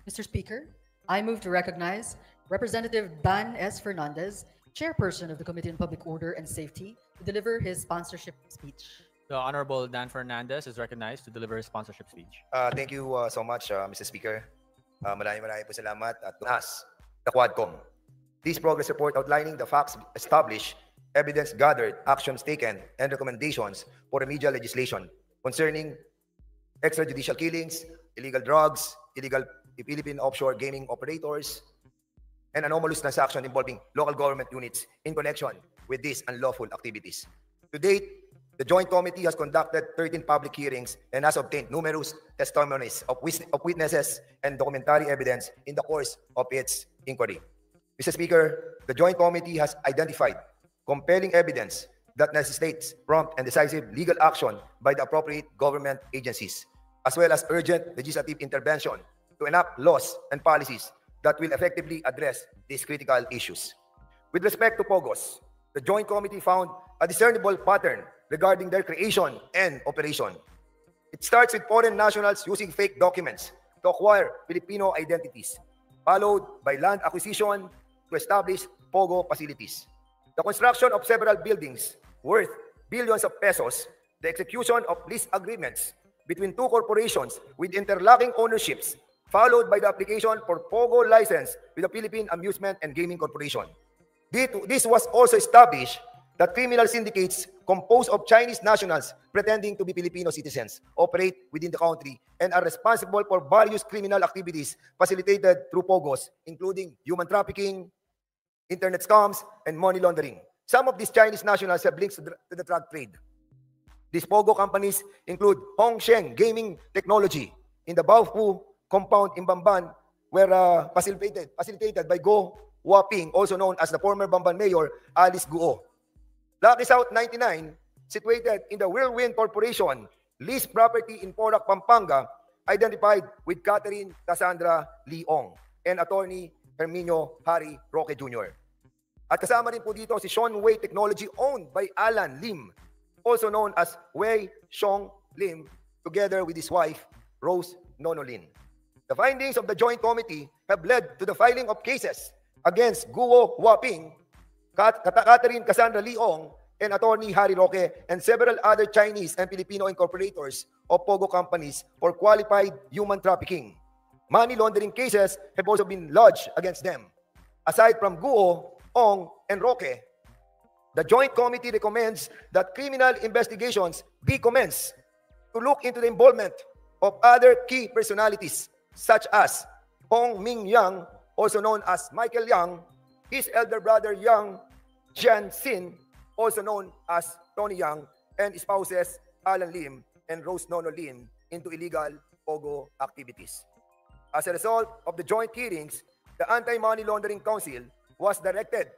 Mr. Speaker, I move to recognize Representative Ban S. Fernandez, Chairperson of the Committee on Public Order and Safety, to deliver his sponsorship speech. The Honorable Dan Fernandez is recognized to deliver his sponsorship speech. Thank you so much, Mr. Speaker. Maraming po salamat at us, the Quadcom. This progress report outlining the facts established, evidence gathered, actions taken, and recommendations for remedial legislation concerning extrajudicial killings, illegal drugs, illegal Philippine offshore gaming operators, and anomalous transactions involving local government units in connection with these unlawful activities. To date, the Joint Committee has conducted 13 public hearings and has obtained numerous testimonies of witnesses and documentary evidence in the course of its inquiry. Mr. Speaker, the Joint Committee has identified compelling evidence that necessitates prompt and decisive legal action by the appropriate government agencies, as well as urgent legislative intervention to enact laws and policies that will effectively address these critical issues. With respect to POGOs, the Joint Committee found a discernible pattern regarding their creation and operation. It starts with foreign nationals using fake documents to acquire Filipino identities, followed by land acquisition to establish POGO facilities, the construction of several buildings worth billions of pesos, the execution of lease agreements between two corporations with interlocking ownerships, followed by the application for POGO license with the Philippine Amusement and Gaming Corporation. This was also established that criminal syndicates composed of Chinese nationals pretending to be Filipino citizens operate within the country and are responsible for various criminal activities facilitated through POGOs, including human trafficking, internet scams, and money laundering. Some of these Chinese nationals have links to the drug trade. These POGO companies include Hongsheng Gaming Technology in the Baofu compound in Bamban, were facilitated by Go Huaping, also known as the former Bamban Mayor Alice Guo. Lucky South 99, situated in the Whirlwind Corporation, leased property in Porac, Pampanga, identified with Catherine Cassandra Leong and Attorney Herminio Harry Roque Jr. At kasama rin po dito si Sean Wei Technology owned by Alan Lim, also known as Wei Xiong Lim, together with his wife, Rose Nono Lin. The findings of the Joint Committee have led to the filing of cases against Guo Huaping, Catherine Cassandra Leong, and Attorney Harry Roque, and several other Chinese and Filipino incorporators of POGO companies for qualified human trafficking. Money laundering cases have also been lodged against them. Aside from Guo, Ong, and Roque, the Joint Committee recommends that criminal investigations be commenced to look into the involvement of other key personalities such as Hong Ming Yang, also known as Michael Yang, his elder brother Yang Jianxin, also known as Tony Yang, and spouses Alan Lim and Rose Nono Lin into illegal POGO activities. As a result of the joint hearings, the Anti-Money Laundering Council was directed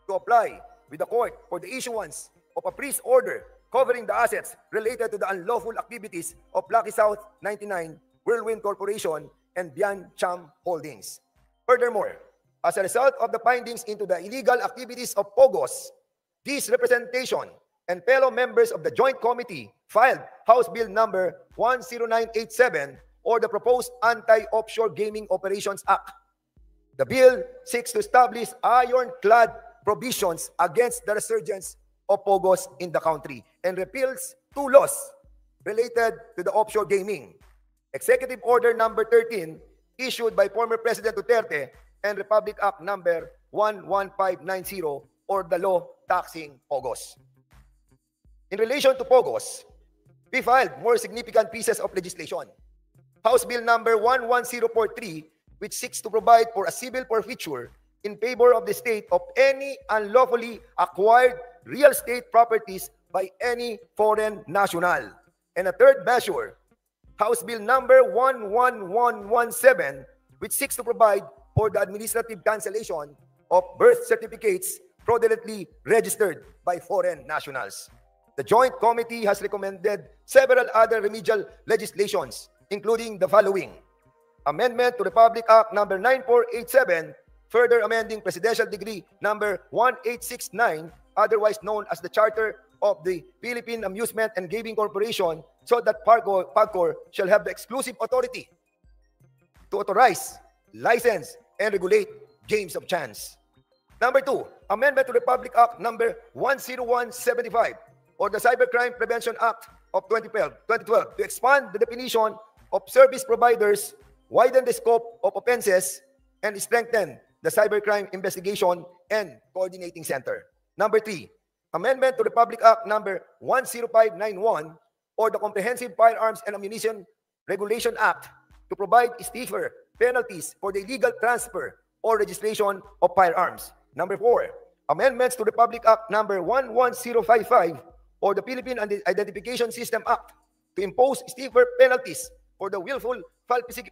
to apply with the court for the issuance of a freeze order covering the assets related to the unlawful activities of Lucky South 99, Whirlwind Corporation, and Bian Cham Holdings. Furthermore, as a result of the findings into the illegal activities of POGOs, this representation and fellow members of the Joint Committee filed House Bill number 10987, or the proposed Anti-Offshore Gaming Operations Act. The bill seeks to establish ironclad provisions against the resurgence of POGOs in the country and repeals two laws related to the offshore gaming: Executive Order number 13, issued by former President Duterte, and Republic Act number 11590, or the law taxing POGOs. In relation to POGOs, we filed more significant pieces of legislation. House Bill number 11043, which seeks to provide for a civil forfeiture in favor of the state of any unlawfully acquired real estate properties by any foreign national. And a third measure, House Bill number 11117, which seeks to provide for the administrative cancellation of birth certificates fraudulently registered by foreign nationals. The Joint Committee has recommended several other remedial legislations, including the following: Amendment to Republic Act number 9487, further amending Presidential Decree number 1869, otherwise known as the Charter of the Philippine Amusement and Gaming Corporation, so that PAGCOR shall have the exclusive authority to authorize license, and regulate games of chance. Number 2, Amendment to Republic Act number 10175 or the Cybercrime Prevention Act of 2012 to expand the definition of service providers, widen the scope of offenses, and strengthen the Cybercrime Investigation and Coordinating Center. Number 3, Amendment to Republic Act number 10591 or the Comprehensive Firearms and Ammunition Regulation Act to provide stiffer penalties for the illegal transfer or registration of firearms. Number 4, amendments to Republic Act number 11055 or the Philippine Identification System Act to impose stiffer penalties for the willful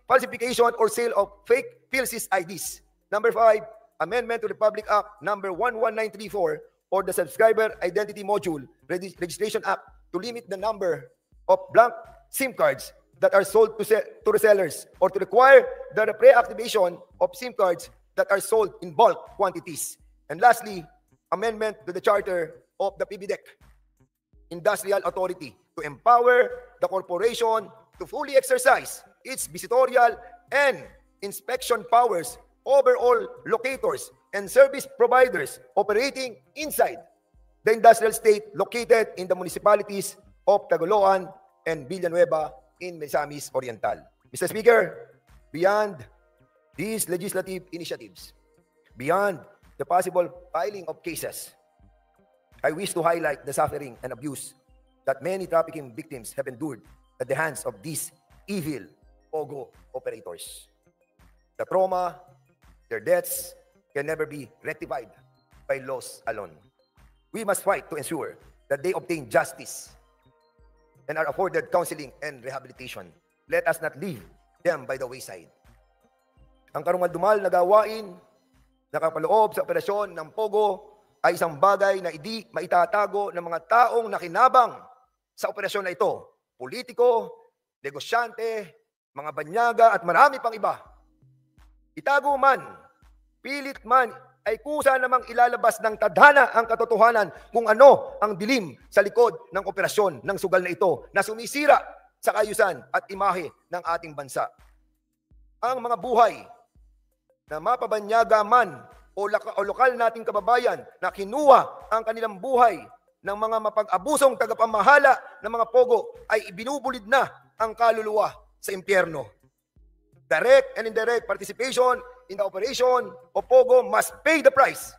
falsification or sale of fake PhilSys IDs. Number 5, amendment to Republic Act number 11934 or the Subscriber Identity Module Registration Act to limit the number of blank SIM cards that are sold to resellers or to require the pre-activation of SIM cards that are sold in bulk quantities. And lastly, amendment to the charter of the PBDEC Industrial Authority to empower the corporation to fully exercise its visitorial and inspection powers over all locators and service providers operating inside the industrial state located in the municipalities of Tagoloan and Villanueva in Misamis Oriental. Mr. Speaker, beyond these legislative initiatives, beyond the possible filing of cases, I wish to highlight the suffering and abuse that many trafficking victims have endured at the hands of these evil POGO operators. The trauma, their deaths can never be rectified by laws alone. We must fight to ensure that they obtain justice and are afforded counseling and rehabilitation. Let us not leave them by the wayside. Ang karumal-dumal na gawain na kapaloob sa operasyon ng POGO ay isang bagay na hindi maitatago ng mga taong nakinabang sa operasyon na ito. Politiko, negosyante, mga banyaga at marami pang iba. Itago man, pilit man, ay kusa namang ilalabas ng tadhana ang katotohanan kung ano ang dilim sa likod ng operasyon ng sugal na ito na sumisira sa kaayusan at imahe ng ating bansa. Ang mga buhay na mapabanyaga man o lokal nating kababayan na kinuha ang kanilang buhay ng mga mapag-abusong tagapamahala ng mga POGO ay ibinubulid na ang kaluluwa sa impyerno. Direct and indirect participation in the operation of POGO must pay the price.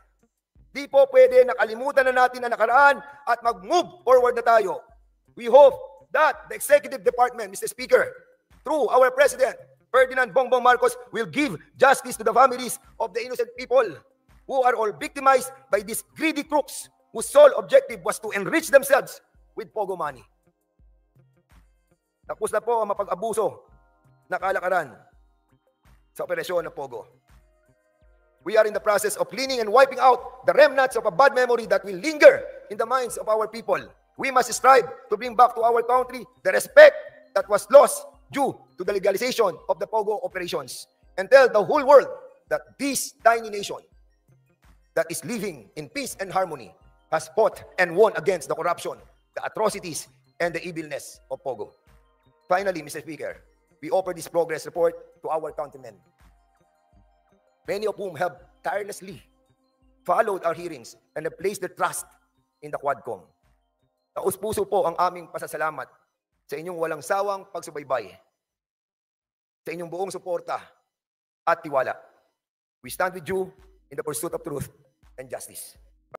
Di po pwede nakalimutan na natin ang nakaraan at mag-move forward na tayo. We hope that the Executive Department, Mr. Speaker, through our President, Ferdinand Bongbong Marcos, will give justice to the families of the innocent people who are all victimized by these greedy crooks whose sole objective was to enrich themselves with POGO money. Tapos na po ang mapag-abuso na kalakaran sa operasyon ng POGO. We are in the process of cleaning and wiping out the remnants of a bad memory that will linger in the minds of our people. We must strive to bring back to our country the respect that was lost due to the legalization of the POGO operations and tell the whole world that this tiny nation that is living in peace and harmony has fought and won against the corruption, the atrocities, and the evilness of POGO. Finally, Mr. Speaker, we offer this progress report to our countrymen, many of whom have tirelessly followed our hearings and have placed their trust in the Quadcom. Taus-puso po ang aming pasasalamat sa inyong walang sawang pagsubaybay, sa inyong buong suporta at tiwala. We stand with you in the pursuit of truth and justice.